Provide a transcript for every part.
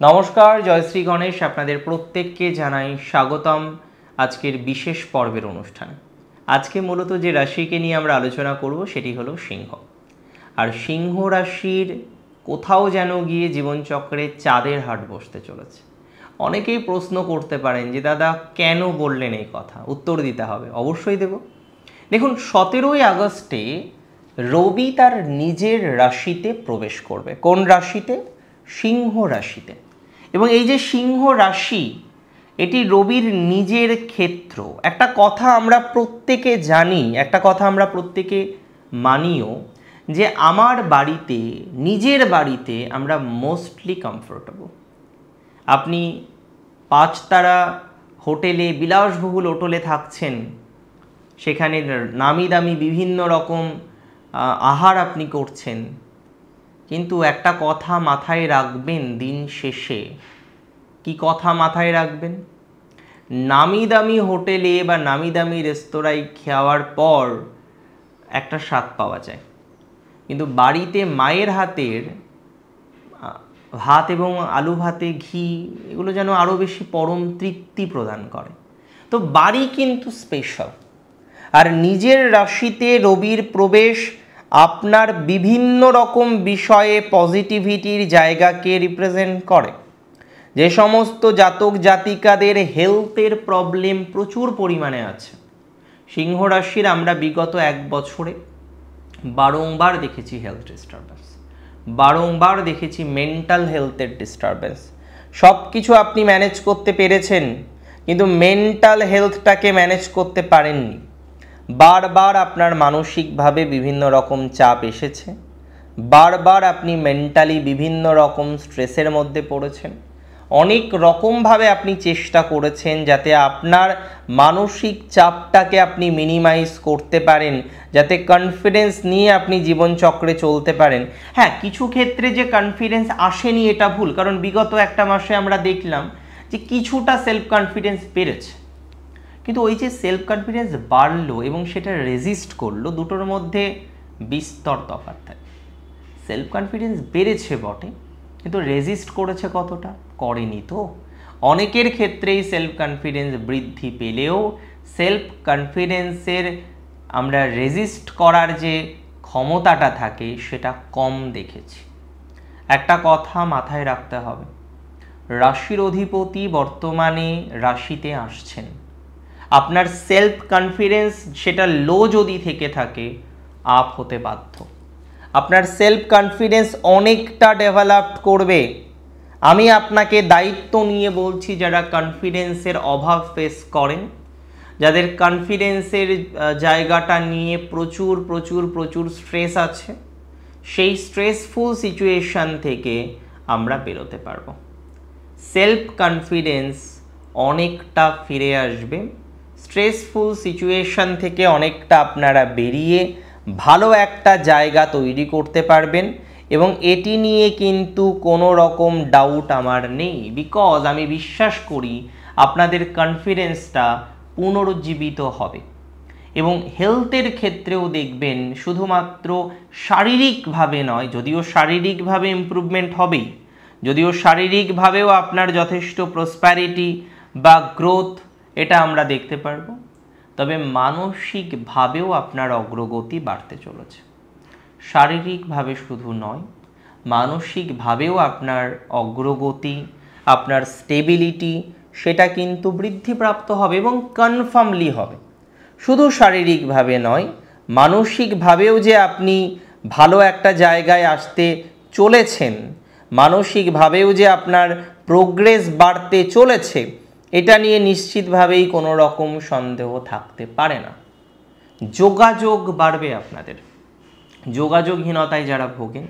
नमस्कार जयश्री गणेश आपनादेर प्रत्येकके जानाई स्वागतम आजकेर विशेष पर्वेर अनुष्ठान। आज के मूलत जे राशिके निये आमरा आलोचना करब सेटी हलो सिंह। और सिंह राशिर कोथाओ जेन गिये जीवनचक्रे चाँदेर हाट बसते चलेछे। अनेकेई प्रश्न करते पारेन जे दादा केन बोललेन एई कथा, उत्तर दिते हबे। अवश्यई देब। देखुन 17 আগস্টে रवि तार निजेर राशिते प्रवेश करबे। कोन राशिते? सिंह राशिते। এবং এই যে সিংহ রাশি এটি রবির নিজের ক্ষেত্র। একটা কথা আমরা প্রত্যেকে জানি, একটা কথা আমরা প্রত্যেকে মানিও যে আমার বাড়িতে, নিজের বাড়িতে আমরা মোস্টলি কমফোর্টেবল। আপনি 5 তারা হোটেলে, বিলাসবহুল হোটেলে থাকছেন, সেখানে নামি দামি বিভিন্ন রকম আহার আপনি করছেন, কিন্তু একটা কথা মাথায় রাখবেন, দিন শেষে কি কথা মাথায় রাখবেন? নামি দামি হোটেলে বা নামি দামি রেস্তোরাঁয় খাওয়ার পর একটা স্বাদ পাওয়া যায়, কিন্তু বাড়িতে মায়ের হাতের ভাত এবং আলু ভাতে ঘি এগুলো যেন আরও বেশি পরম তৃপ্তি প্রদান করে। তো বাড়ি কিন্তু স্পেশাল। আর নিজের রাশিতে রবির প্রবেশ আপনার বিভিন্ন রকম বিষয়ে পজিটিভিটির জায়গাকে রিপ্রেজেন্ট করে। যে সমস্ত জাতক জাতিকাদের হেলথের প্রবলেম প্রচুর পরিমাণে আছে, সিংহ রাশির আমরা বিগত 1 বছরে বারংবার দেখেছি হেলথ ডিস্টারবেন্স, বারংবার দেখেছি মেন্টাল হেলথের ডিস্টারবেন্স। সব কিছু আপনি ম্যানেজ করতে পেরেছেন, কিন্তু মেন্টাল হেলথটাকে ম্যানেজ করতে পারেননি। বারবার আপনার মানসিকভাবে বিভিন্ন রকম চাপ এসেছে, বারবার আপনি মেন্টালি বিভিন্ন রকম স্ট্রেসের মধ্যে পড়েছেন। অনেক রকমভাবে আপনি চেষ্টা করেছেন যাতে আপনার মানসিক চাপটাকে আপনি মিনিমাইজ করতে পারেন, যাতে কনফিডেন্স নিয়ে আপনি জীবনচক্রে চলতে পারেন। হ্যাঁ, কিছু ক্ষেত্রে যে কনফিডেন্স আসেনি এটা ভুল, কারণ বিগত 1 মাসে আমরা দেখলাম যে কিছুটা সেলফ কনফিডেন্স বেড়েছে, কিন্তু ওই যে সেলফ কনফিডেন্স বাড়লো এবং সেটা রেজিস্ট করলো, দুটোর মধ্যে বিস্তর তফাৎ থাকে। সেলফ কনফিডেন্স বেড়েছে বটে, কিন্তু রেজিস্ট করেছে কতটা? করেনি তো। অনেকের ক্ষেত্রেই সেলফ কনফিডেন্স বৃদ্ধি পেলেও সেলফ কনফিডেন্সের আমরা রেজিস্ট করার যে ক্ষমতাটা থাকে সেটা কম দেখেছি। একটা কথা মাথায় রাখতে হবে, রাশির অধিপতি বর্তমানে রাশিতে আসছেন। আপনার সেলফ কনফিডেন্স সেটা লো যদি থেকে থাকে, আপ হতে বাধ্য। আপনার সেলফ কনফিডেন্স অনেকটা ডেভেলপড করবে। আমি আপনাকে দায়িত্ব নিয়ে বলছি, যারা কনফিডেন্সের অভাব ফেস করেন, যাদের কনফিডেন্সের জায়গাটা নিয়ে প্রচুর প্রচুর প্রচুর স্ট্রেস আছে, সেই স্ট্রেসফুল সিচুয়েশান থেকে আমরা বেরোতে পারবো। সেলফ কনফিডেন্স অনেকটা ফিরে আসবে, স্ট্রেসফুল সিচুয়েশান থেকে অনেকটা আপনারা বেরিয়ে ভালো একটা জায়গা তৈরি করতে পারবেন। এবং এটি নিয়ে কিন্তু কোনো রকম ডাউট আমার নেই, বিকজ আমি বিশ্বাস করি আপনাদের কনফিডেন্সটা পুনরুজ্জীবিত হবে। এবং হেলথের ক্ষেত্রেও দেখবেন শুধুমাত্র শারীরিকভাবে নয়, যদিও শারীরিকভাবে ইমপ্রুভমেন্ট হবেই, যদিও শারীরিকভাবেও আপনার যথেষ্ট প্রসপ্যারিটি বা গ্রোথ এটা আমরা দেখতে পারবো, তবে মানসিকভাবেও আপনার অগ্রগতি বাড়তে চলেছে। শারীরিকভাবে শুধু নয়, মানসিকভাবেও আপনার অগ্রগতি, আপনার স্টেবিলিটি সেটা কিন্তু বৃদ্ধিপ্রাপ্ত হবে এবং কনফার্মলি হবে। শুধু শারীরিকভাবে নয়, মানসিকভাবেও যে আপনি ভালো একটা জায়গায় আসতে চলেছেন, মানসিকভাবেও যে আপনার প্রোগ্রেস বাড়তে চলেছে, এটা নিয়ে নিশ্চিতভাবেই কোনো রকম সন্দেহ থাকতে পারে না। যোগাযোগ বাড়বে আপনাদের। যোগাযোগহীনতায় যারা ভোগেন,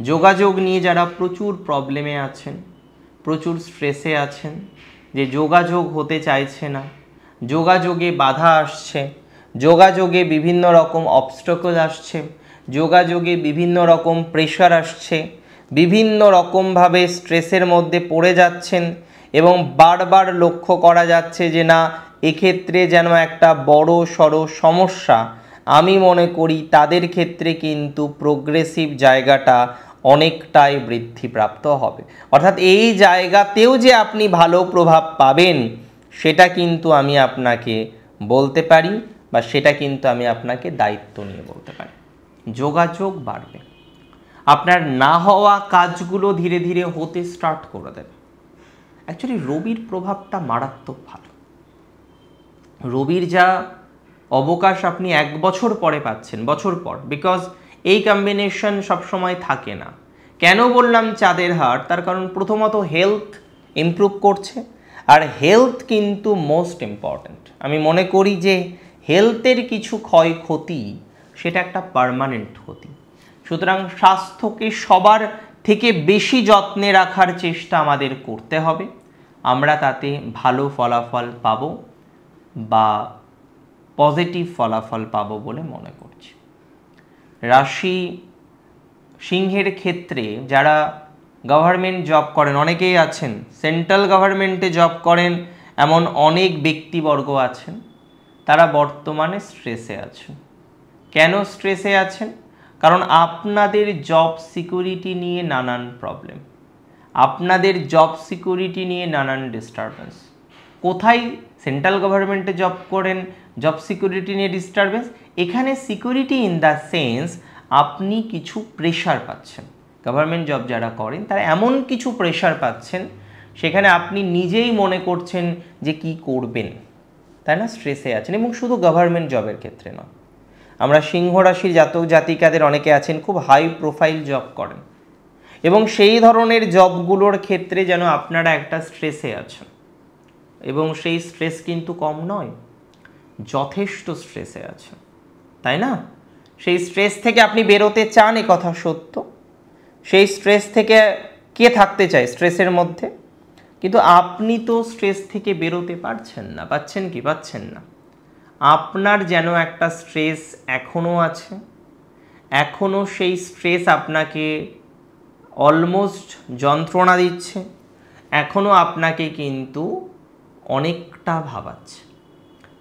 যোগাযোগ নিয়ে যারা প্রচুর প্রবলেমে আছেন, প্রচুর স্ট্রেসে আছেন, যে যোগাযোগ হতে চাইছে না, যোগাযোগে বাধা আসছে, যোগাযোগে বিভিন্ন রকম অবস্টাকল আসছে, যোগাযোগে বিভিন্ন রকম প্রেশার আসছে, বিভিন্ন রকমভাবে স্ট্রেসের মধ্যে পড়ে যাচ্ছেন এবং বারবার লক্ষ্য করা যাচ্ছে যে না, এক্ষেত্রে যেন একটা বড় সড়ো সমস্যা। আমি মনে করি তাদের ক্ষেত্রে কিন্তু প্রোগ্রেসিভ জায়গাটা অনেকটাই বৃদ্ধিপ্রাপ্ত হবে। অর্থাৎ এই জায়গাতেও যে আপনি ভালো প্রভাব পাবেন সেটা কিন্তু আমি আপনাকে বলতে পারি, বা সেটা কিন্তু আমি আপনাকে দায়িত্ব নিয়ে বলতে পারি। যোগাযোগ বাড়বে, আপনার না হওয়া কাজগুলো ধীরে ধীরে হতে স্টার্ট করে দেবে। অ্যাকচুয়ালি রবির প্রভাবটা মারাত্মক ভালো। রবির যা অবকাশ আপনি 1 বছর পরে পাচ্ছেন, বছর পর, বিকজ এই কম্বিনেশন সবসময় থাকে না। কেন বললাম চাঁদের হাট? তার কারণ প্রথমত হেলথ ইমপ্রুভ করছে, আর হেলথ কিন্তু মোস্ট ইম্পর্ট্যান্ট। আমি মনে করি যে হেলথের কিছু ক্ষয়ক্ষতি সেটা একটা পার্মানেন্ট ক্ষতি। সুতরাং স্বাস্থ্যকে সবার থেকে বেশি যত্নে রাখার চেষ্টা আমাদের করতে হবে, আমরা তাতে ভালো ফলাফল পাবো বা পজিটিভ ফলাফল পাবো বলে মনে করছি। রাশি সিংহের ক্ষেত্রে যারা গভর্নমেন্ট জব করেন, অনেকেই আছেন সেন্ট্রাল গভর্নমেন্টে জব করেন, এমন অনেক ব্যক্তিবর্গ আছেন, তারা বর্তমানে স্ট্রেসে আছেন। কেন স্ট্রেসে আছেন? কারণ আপনাদের জব সিকিউরিটি নিয়ে নানান প্রবলেম, আপনাদের জব সিকিউরিটি নিয়ে নানান ডিস্টারবেন্স। কোথায় সেন্ট্রাল গভর্নমেন্টে জব করেন, জব সিকিউরিটি নিয়ে ডিস্টারবেন্স? এখানে সিকিউরিটি ইন দ্য সেন্স আপনি কিছু প্রেশার পাচ্ছেন। গভর্নমেন্ট জব যারা করেন তারা এমন কিছু প্রেশার পাচ্ছেন, সেখানে আপনি নিজেই মনে করছেন যে কি করবেন, তাই না? স্ট্রেসে আছেন। এবং শুধু গভর্নমেন্ট জবের ক্ষেত্রে নয়, আমরা সিংহ রাশির জাতক জাতিকাদের অনেকে আছেন খুব হাই প্রোফাইল জব করেন, এবং সেই ধরনের জবগুলোর ক্ষেত্রে যেন আপনারা একটা স্ট্রেসে আছেন, এবং সেই স্ট্রেস কিন্তু কম নয়, যথেষ্ট স্ট্রেসে আছেন, তাই না? সেই স্ট্রেস থেকে আপনি বেরোতে চান, এ কথা সত্য। সেই স্ট্রেস থেকে কে থাকতে চায় স্ট্রেসের মধ্যে? কিন্তু আপনি তো স্ট্রেস থেকে বেরোতে পারছেন না। পাচ্ছেন কি? পাচ্ছেন না। আপনার যেন একটা স্ট্রেস এখনও আছে, এখনও সেই স্ট্রেস আপনাকে অলমোস্ট যন্ত্রণা দিচ্ছে, এখনও আপনাকে কিন্তু অনেকটা ভাবাচ্ছে।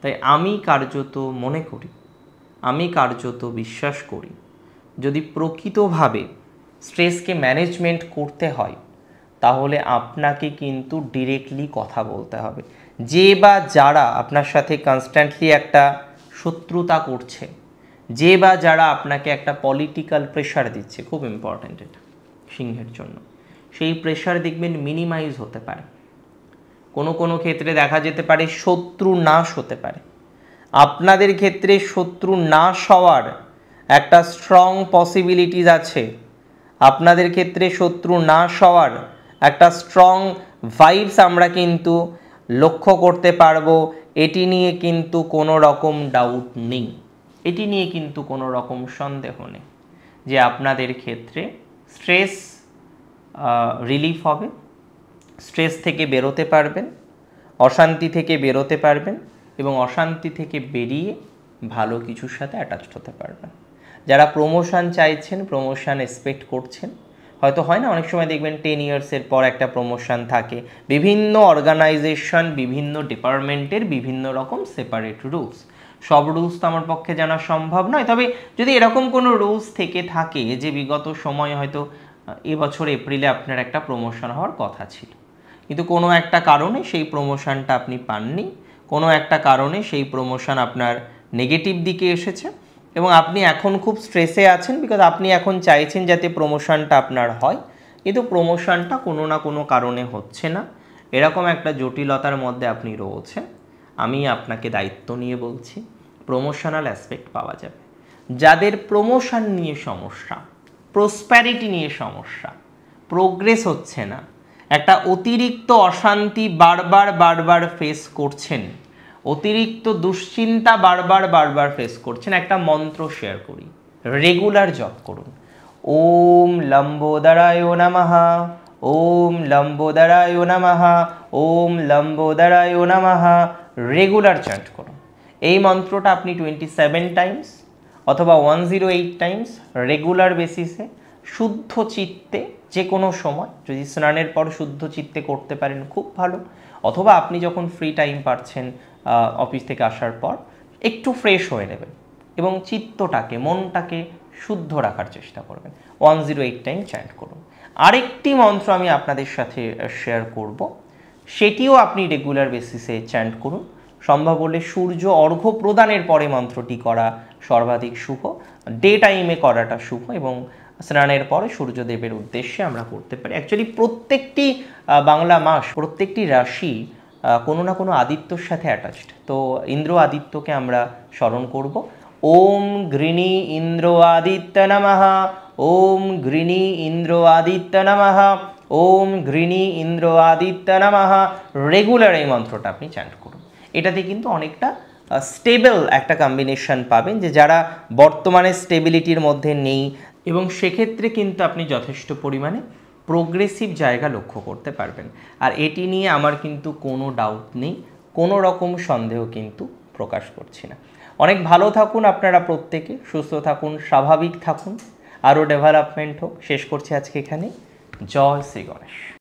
তাই আমি কার্যত মনে করি, আমি কার্যত বিশ্বাস করি, যদি প্রকৃতভাবে স্ট্রেসকে ম্যানেজমেন্ট করতে হয় তাহলে আপনাকে কিন্তু ডিরেক্টলি কথা বলতে হবে। যে বা যারা আপনার সাথে কনস্ট্যান্টলি একটা শত্রুতা করছে, যে বা যারা আপনাকে একটা পলিটিক্যাল প্রেশার দিচ্ছে, খুব ইম্পর্ট্যান্ট এটা সিংহের জন্য, সেই প্রেশার দেখবেন মিনিমাইজ হতে পারে। কোনো কোনো ক্ষেত্রে দেখা যেতে পারে শত্রু নাশ হতে পারে। আপনাদের ক্ষেত্রে শত্রু নাশ হওয়ার একটা স্ট্রং পসিবিলিটিস আছে, আপনাদের ক্ষেত্রে শত্রু নাশ হওয়ার একটা স্ট্রং ভাইবস আমরা কিন্তু লক্ষ্য করতে পারবো। এটি নিয়ে কিন্তু কোনো রকম ডাউট নেই, এটি নিয়ে কিন্তু কোনো রকম সন্দেহ নেই যে আপনাদের ক্ষেত্রে স্ট্রেস রিলিফ হবে, স্ট্রেস থেকে বেরোতে পারবেন, অশান্তি থেকে বেরোতে পারবেন, এবং অশান্তি থেকে বেরিয়ে ভালো কিছুর সাথে অ্যাটাচড হতে পারবেন। যারা প্রমোশন চাইছেন, প্রমোশন এক্সপেক্ট করছেন, হয়তো হয় না অনেক সময় দেখবেন 10 ইয়ার্সের পর একটা প্রমোশন থাকে। বিভিন্ন অর্গানাইজেশন, বিভিন্ন ডিপার্টমেন্টের বিভিন্ন রকম সেপারেট রুলস, সব রুলস তো আমার পক্ষে জানা সম্ভব নয়। তবে যদি এরকম কোনো রুলস থেকে থাকে যে বিগত সময় হয়তো এবছর এপ্রিলে আপনার একটা প্রমোশন হওয়ার কথা ছিল, কিন্তু কোনো একটা কারণে সেই প্রমোশনটা আপনি পাননি, কোনো একটা কারণে সেই প্রমোশন আপনার নেগেটিভ দিকে এসেছে, এবং আপনি এখন খুব স্ট্রেসে আছেন বিকজ আপনি এখন চাইছেন যাতে প্রমোশনটা আপনার হয়, কিন্তু প্রমোশনটা কোনো না কোনো কারণে হচ্ছে না, এরকম একটা জটিলতার মধ্যে আপনি রয়েছেন। আমি আপনাকে দায়িত্ব নিয়ে বলছি, প্রমোশনাল অ্যাসপেক্ট পাওয়া যাবে। যাদের প্রমোশন নিয়ে সমস্যা, প্রসপ্যারিটি নিয়ে সমস্যা, প্রোগ্রেস হচ্ছে না, একটা অতিরিক্ত অশান্তি বারবার ফেস করছেন, অতিরিক্ত দুশ্চিন্তা বারবার ফেস করছেন, একটা মন্ত্র শেয়ার করি, রেগুলার জপ করুন। ওম লম্বোদরায় নমঃ, ওম লম্বোদরায় নমঃ, ওম লম্বোদরায় নমঃ, রেগুলার চ্যান্ট করুন। এই মন্ত্রটা আপনি 27 টাইমস অথবা 108 টাইমস রেগুলার বেসিসে শুদ্ধ চিত্তে যে কোনো সময়, যদি স্নানের পর শুদ্ধ চিত্তে করতে পারেন খুব ভালো, অথবা আপনি যখন ফ্রি টাইম পাচ্ছেন অফিস থেকে আসার পর একটু ফ্রেশ হয়ে নেবেন এবং চিত্তটাকে, মনটাকে শুদ্ধ রাখার চেষ্টা করবেন। 108 টাইম চ্যান্ট করুন। আরেকটি মন্ত্র আমি আপনাদের সাথে শেয়ার করব, সেটিও আপনি রেগুলার বেসিসে চ্যান্ট করুন। সম্ভব হলে সূর্য অর্ঘ্য প্রদানের পরে মন্ত্রটি করা সর্বাধিক শুভ, ডে টাইমে করাটা শুভ, এবং স্নানের পরে সূর্যদেবের উদ্দেশ্যে আমরা করতে পারি। অ্যাকচুয়ালি প্রত্যেকটি বাংলা মাস, প্রত্যেকটি রাশি কোনো না কোনো আদিত্যর সাথে অ্যাটাচড। তো ইন্দ্র আদিত্যকে আমরা স্মরণ করব। ওম গৃণী ইন্দ্র আদিত্য নমঃ, ওম গৃণী ইন্দ্র আদিত্য নমঃ, ওম গৃণী ইন্দ্র আদিত্য নমঃ। রেগুলার এই মন্ত্রটা আপনি চ্যান্ট করুন। এটাতে কিন্তু অনেকটা স্টেবল একটা কম্বিনেশন পাবেন, যে যারা বর্তমানে স্টেবিলিটির মধ্যে নেই, এবং সেক্ষেত্রে কিন্তু আপনি যথেষ্ট পরিমাণে প্রোগ্রেসিভ জায়গা লক্ষ্য করতে পারবেন। আর এটি নিয়ে আমার কিন্তু কোনো ডাউট নেই, কোনো রকম সন্দেহ কিন্তু প্রকাশ করছি না। অনেক ভালো থাকুন আপনারা প্রত্যেকে, সুস্থ থাকুন, স্বাভাবিক থাকুন, আরও ডেভেলপমেন্ট হোক। শেষ করছি আজকে এখানে। জয় শ্রী গণেশ।